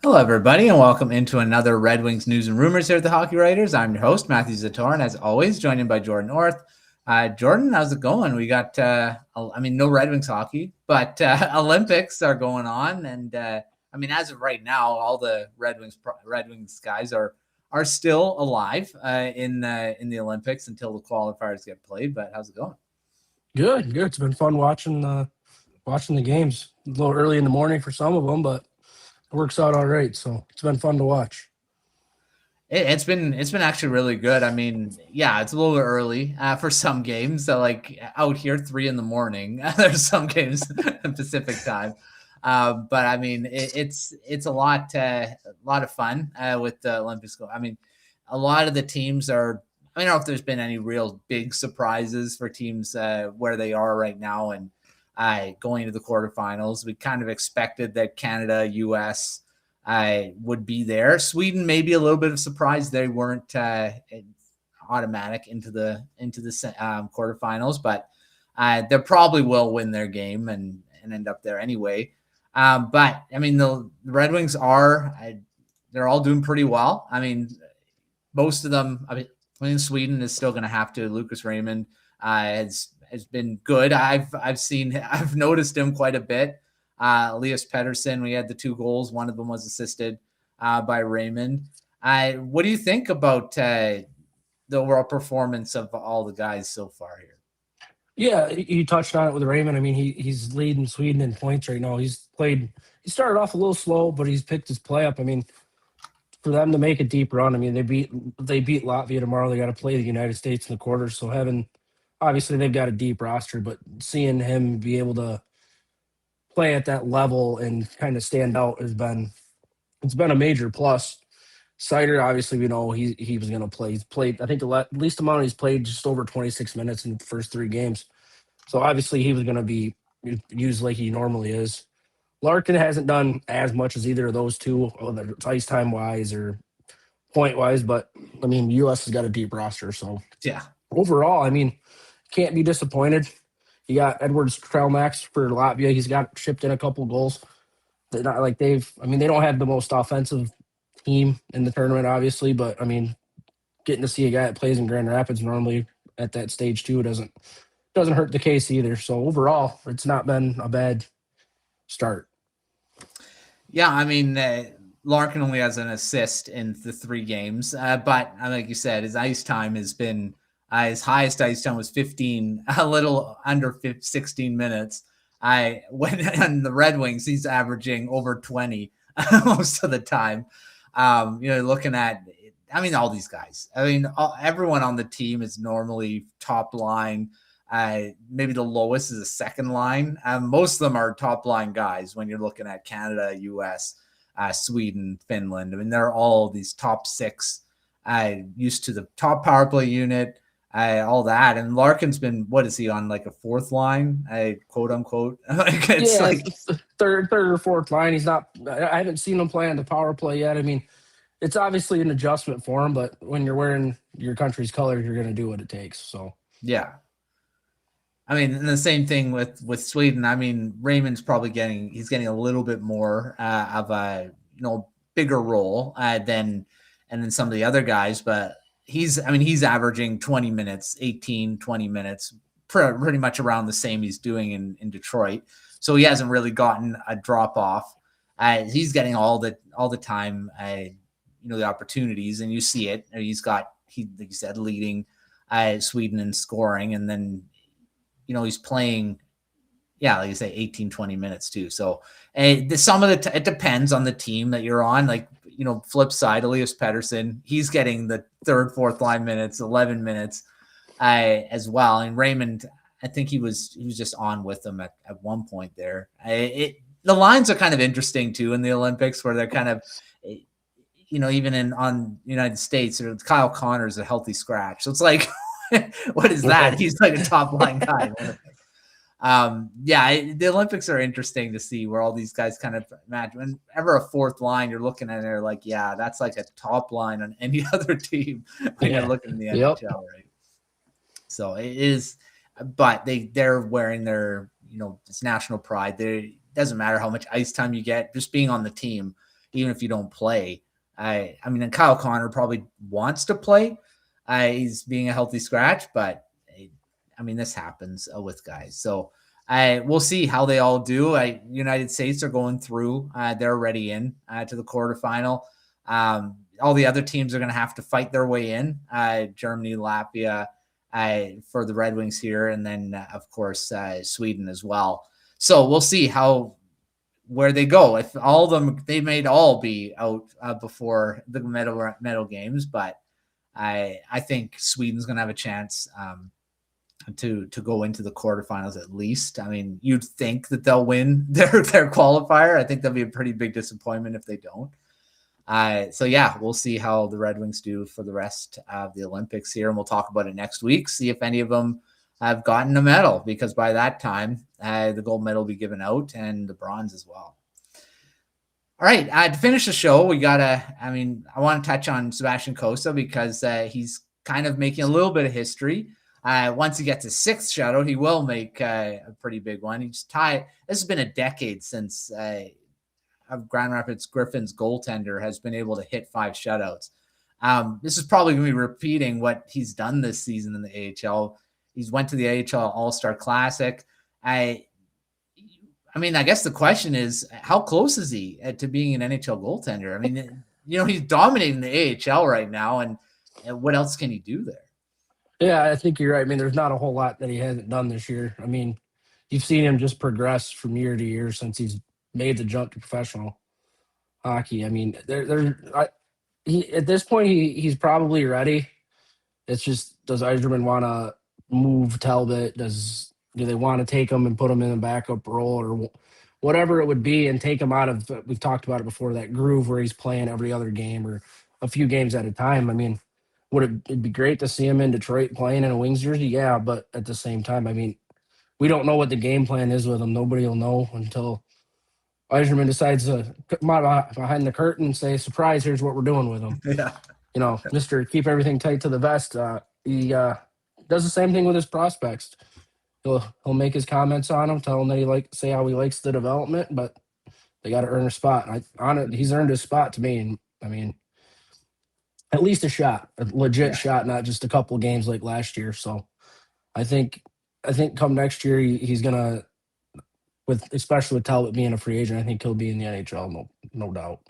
Hello, everybody, and welcome into another Red Wings news and rumors here at the Hockey Writers. I'm your host, Matthew Zator, and as always, joined by Jordan Orth. Jordan, how's it going? We got, no Red Wings hockey, but Olympics are going on, and as of right now, all the Red Wings guys are still alive in the Olympics until the qualifiers get played. But how's it going? Good. It's been fun watching the games. A little early in the morning for some of them, but it works out all right. So it's been fun to watch. It's been actually really good. I mean, yeah, it's a little early for some games. So like out here, 3 a.m. There's some games Pacific time, but I mean, it's a lot of fun with the Olympics. I mean, a lot of the teams are. I don't know if there's been any real big surprises for teams where they are right now and going to the quarterfinals. We kind of expected that Canada, U.S. Would be there. Sweden, maybe a little bit of surprise. They weren't automatic into the quarterfinals, but they probably will win their game and end up there anyway. But I mean, the Red Wings they're all doing pretty well. I mean, most of them. I mean, Sweden is still going to have to. Lucas Raymond has been good. I've noticed him quite a bit. Elias Pettersson, we had the 2 goals. One of them was assisted by Raymond. What do you think about the overall performance of all the guys so far here? Yeah, you touched on it with Raymond. I mean, he's leading Sweden in points right now. He started off a little slow, but he's picked his play up. I mean, for them to make a deep run, I mean, they beat Latvia tomorrow. They got to play the United States in the quarters. So obviously they've got a deep roster, but seeing him be able to play at that level and kind of stand out it's been a major plus. Seider, obviously, we know he was going to play. He's played, I think, the least amount he's played, just over 26 minutes in the first 3 games. So obviously he was going to be used like he normally is. Larkin hasn't done as much as either of those two, whether it's ice time wise or point wise, but I mean, U.S. has got a deep roster. So Yeah. Overall, I mean, can't be disappointed. You got Edwards Strelmax for Latvia. He's got shipped in a couple goals. They're not like they don't have the most offensive team in the tournament, obviously, but I mean, getting to see a guy that plays in Grand Rapids normally at that stage too doesn't hurt the case either. So overall, it's not been a bad start. Yeah, I mean, Larkin only has an assist in the 3 games, but like you said, his ice time has been his highest ice time was 15, a little under 16 minutes. When on the Red Wings, he's averaging over 20 most of the time. Looking at, I mean, all these guys. I mean, everyone on the team is normally top line. Maybe the lowest is a second line. Most of them are top line guys when you're looking at Canada, US, Sweden, Finland. I mean, they're all these top 6 used to the top power play unit, all that. And Larkin's been, what is he on, like a 4th line, quote unquote? It's third or 4th line. He's not, I haven't seen him play on the power play yet. I mean, it's obviously an adjustment for him, but when you're wearing your country's colors, you're going to do what it takes. So, yeah. I mean, and the same thing with Sweden. I mean, Raymond's probably getting a little bit more of a bigger role than some of the other guys, but he's averaging 20 minutes, 18, 20 minutes, pretty much around the same he's doing in Detroit. So he hasn't really gotten a drop off. He's getting all the time, the opportunities, and you see it. Like you said, leading Sweden in scoring, and then he's playing, like you say, 18, 20 minutes too. So it depends on the team that you're on. Like, flip side, Elias Pettersson, he's getting the 3rd, 4th line minutes, 11 minutes as well. And Raymond, I think he was just on with them at one point there. The lines are kind of interesting too in the Olympics, where they're kind of, even on United States, or Kyle Connor's a healthy scratch. So it's like, what is that? He's like a top line guy. The Olympics are interesting to see where all these guys kind of match. Whenever a 4th line, you're looking at it, they're like, yeah, that's like a top line on any other team when you're looking in the NHL, right? So it is, but they're wearing their, it's national pride. It doesn't matter how much ice time you get, just being on the team. even if you don't play. I mean, and Kyle Connor probably wants to play. He's being a healthy scratch, but I mean, this happens with guys. So we'll see how they all do. United States are going through. They're already in to the quarterfinal. All the other teams are going to have to fight their way in. Germany, Latvia, for the Red Wings here, and then of course Sweden as well. So we'll see where they go. If all of them, they may all be out before the medal games, but I think Sweden's going to have a chance to go into the quarterfinals at least. I mean, you'd think that they'll win their qualifier. I think that'll be a pretty big disappointment if they don't. So yeah, we'll see how the Red Wings do for the rest of the Olympics here, and we'll talk about it next week. See if any of them have gotten a medal, because by that time, the gold medal will be given out and the bronze as well. All right, to finish the show, I want to touch on Sebastian Cossa, because he's kind of making a little bit of history. Once he gets his 6th shutout, he will make a pretty big one. This has been a decade since Grand Rapids Griffins goaltender has been able to hit 5 shutouts. This is probably going to be repeating what he's done this season in the AHL. He's went to the AHL All-Star Classic. I mean, I guess the question is, how close is he to being an NHL goaltender? I mean, he's dominating the AHL right now, and what else can he do there? Yeah, I think you're right. I mean, there's not a whole lot that he hasn't done this year. I mean, you've seen him just progress from year to year since he's made the jump to professional hockey. I mean, at this point, he's probably ready. It's just, does Yzerman want to move Talbot? Do they want to take him and put him in a backup role, or whatever it would be, and take him out of, we've talked about it before, that groove where he's playing every other game or a few games at a time? I mean, it'd be great to see him in Detroit playing in a Wings jersey? Yeah, but at the same time, I mean, we don't know what the game plan is with him. Nobody will know until Yzerman decides to come out behind the curtain and say, surprise, here's what we're doing with him. Yeah. Mr. Keep everything tight to the vest. He does the same thing with his prospects. He'll make his comments on them, tell them that say how he likes the development, but they got to earn a spot. He's earned his spot to me. And I mean, at least a shot, a legit shot, not just a couple games like last year. So I think come next year, he's gonna, especially with Talbot being a free agent, I think he'll be in the NHL, no doubt.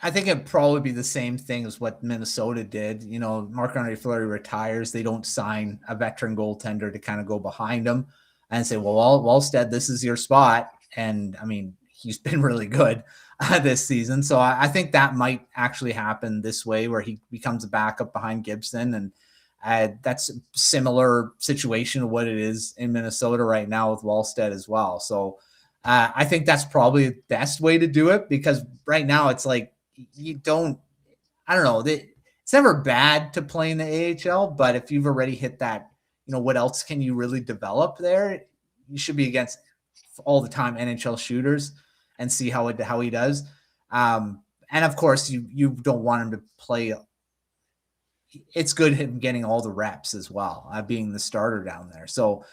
I think it'd probably be the same thing as what Minnesota did. Marc-Andre Fleury retires. They don't sign a veteran goaltender to kind of go behind him and say, well, Wallstead, this is your spot. And I mean, he's been really good this season. So I think that might actually happen this way, where he becomes a backup behind Gibson. And that's a similar situation to what it is in Minnesota right now with Wallstead as well. So I think that's probably the best way to do it, because right now it's like, it's never bad to play in the AHL, but if you've already hit that, what else can you really develop there? You should be against all the time NHL shooters and see how he does. And of course you don't want him to play. It's good him getting all the reps as well, being the starter down there. So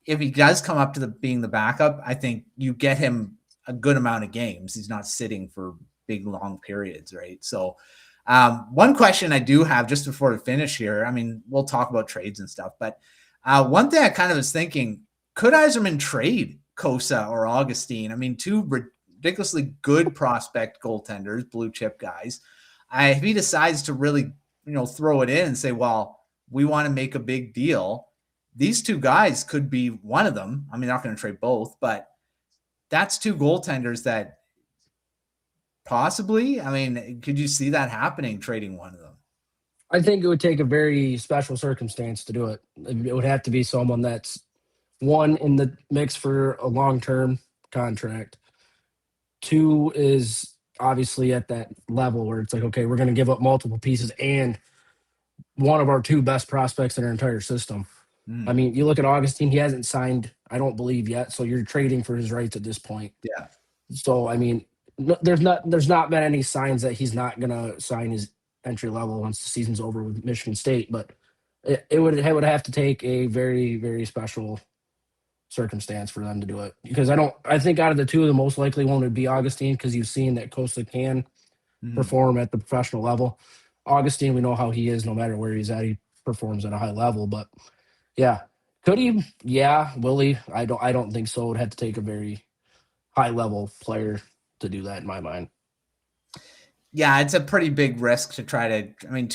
if he does come up to being the backup, I think you get him a good amount of games. He's not sitting for big, long periods, right? So one question I do have just before we finish here, I mean, we'll talk about trades and stuff, but one thing I kind of was thinking, could Yzerman trade Cossa or Augustine? I mean, 2 ridiculously good prospect goaltenders, blue chip guys. If he decides to really, throw it in and say, well, we want to make a big deal, these 2 guys could be one of them. I mean, they're not going to trade both, but that's 2 goaltenders that possibly, I mean, could you see that happening, trading one of them? I think it would take a very special circumstance to do it. It would have to be someone that's, one, in the mix for a long-term contract. 2 is obviously at that level where it's like, okay, we're going to give up multiple pieces and one of our 2 best prospects in our entire system. I mean, you look at Augustine, he hasn't signed, I don't believe, yet. So you're trading for his rights at this point. Yeah. So, I mean, there's not been any signs that he's not going to sign his entry level once the season's over with Michigan State, but it would have to take a very, very special circumstance for them to do it, because I think out of the two, the most likely one would be Augustine, because you've seen that Cossa can perform at the professional level. Augustine, we know how he is. No matter where he's at, he performs at a high level. But yeah, could he? Yeah. Will he? I don't think so. It would have to take a very high level player to do that, in my mind. Yeah, it's a pretty big risk to try to. I mean,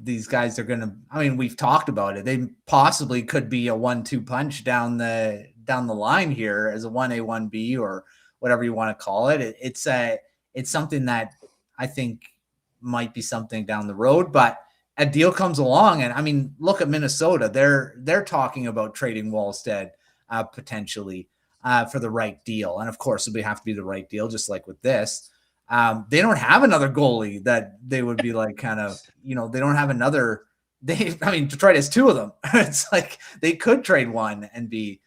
these guys are going to. I mean, we've talked about it. They possibly could be a 1-2 punch down the line here as a 1A 1B or whatever you want to call it. It's something that I think might be something down the road, but a deal comes along, and I mean, look at Minnesota. They're talking about trading Wallstead potentially for the right deal, and of course, it would have to be the right deal, just like with this. They don't have another goalie that they would be like kind of, they don't have another. Detroit has two of them. It's like they could trade one and be,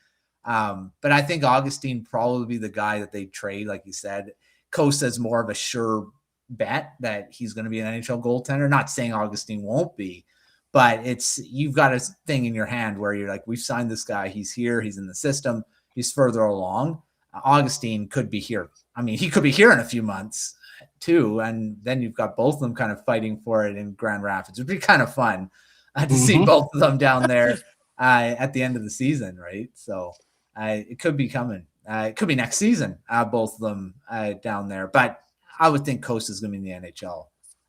but I think Augustine probably be the guy that they trade. Like you said, Cossa is more of a sure bet that he's going to be an NHL goaltender. Not saying Augustine won't be, but you've got a thing in your hand where you're like, we've signed this guy. He's here. He's in the system. He's further along. Augustine could be here. I mean, he could be here in a few months too. And then you've got both of them kind of fighting for it in Grand Rapids. It'd be kind of fun to see both of them down there at the end of the season, right? So it could be coming. It could be next season, both of them down there. But I would think Costa is going to be in the NHL.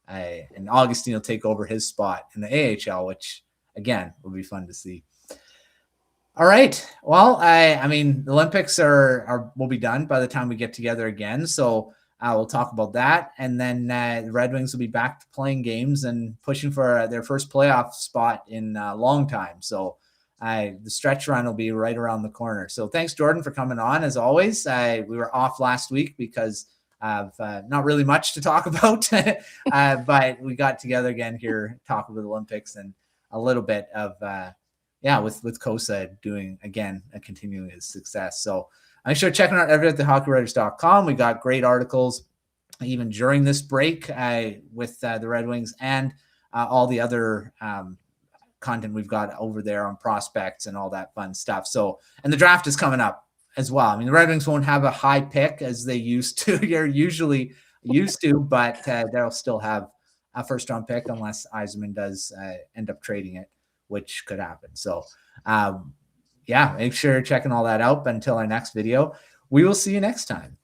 And Augustine will take over his spot in the AHL, which, again, will be fun to see. All right. Well, I mean, the Olympics will be done by the time we get together again. So we'll talk about that. And then the Red Wings will be back to playing games and pushing for their first playoff spot in a long time. So the stretch run will be right around the corner. So thanks, Jordan, for coming on. As always, we were off last week because of not really much to talk about, but we got together again here, talk about the Olympics and a little bit of, with Cossa doing, again, continuing his success. So I'm sure checking out everything at thehockeywriters.com. We got great articles even during this break with the Red Wings and all the other content we've got over there on prospects and all that fun stuff. So, and the draft is coming up as well. I mean, the Red Wings won't have a high pick as they you're usually used to, but they'll still have a first-round pick unless Yzerman does end up trading it, which could happen. So, make sure you're checking all that out. But until our next video, we will see you next time.